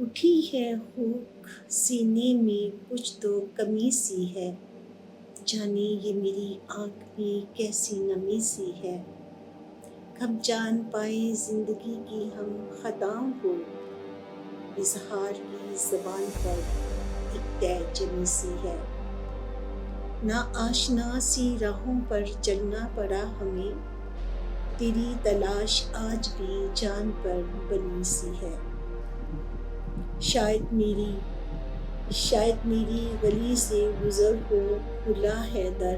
اٹھی ہے ہوک سینے میں کچھ تو کمی سی ہے، جانے یہ میری آنکھ میں کیسی نمی سی ہے۔ کب جان پائیں زندگی کی ہم خطاؤں کو، اظہار کی زبان پر ایک طے جمی سی ہے۔ نا آشنا سی راہوں پر چلنا پڑا ہمیں، تیری تلاش آج بھی جان پر بنی سی ہے۔ شاید میری گلی سے گزر ہو کھلا ہے در،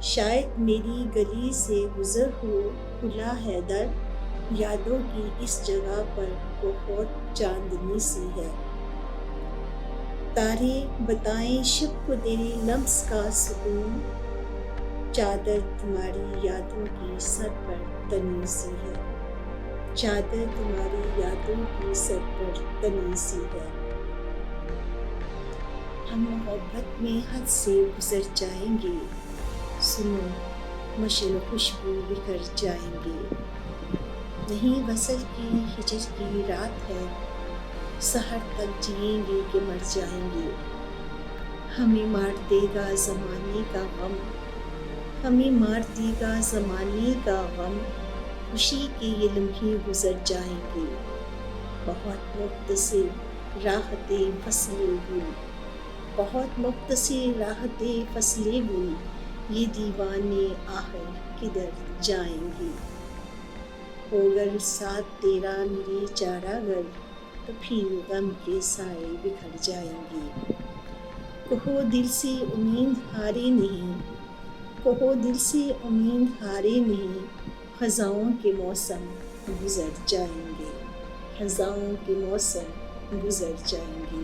شاید میری گلی سے گزر ہو کھلا ہے در، یادوں کی اس جگہ پر بہت چاندنی سی ہے۔ تارے بتائیں شب کو تیرے لمس کا سکون، چادر تمہاری یادوں کی سر پر تنی سی ہے، چادر تمہاری یادوں کی سر پر تنی سی ہے۔ ہم محبت میں حد سے گزر جائیں گے، سنو مشعل خوشبو بکھر جائیں گے۔ نہیں وصل کی ہجر کی رات ہے، سحر تک جئیں گے کہ مر جائیں گے۔ ہمیں مار دے گا زمانے کا غم، ہمیں مار دے گا زمانے کا غم، خوشی کے یہ لمحے گزر جائیں گے۔ بہت مختصر راحت فصل گل، بہت مختصر راحت فصل گل، یہ دیوانے آخر کدھر جائیں گے۔ ہوگر ساتھ تیرا میرے چارہ گر، تو پھر غم کے سائے بکھر جائیں گے۔ کہو دل سے امید ہارے نہیں، کہو دل سے امید ہارے نہیں، خزاں کے موسم گزر جائیں گے، خزاں کے موسم گزر جائیں گے۔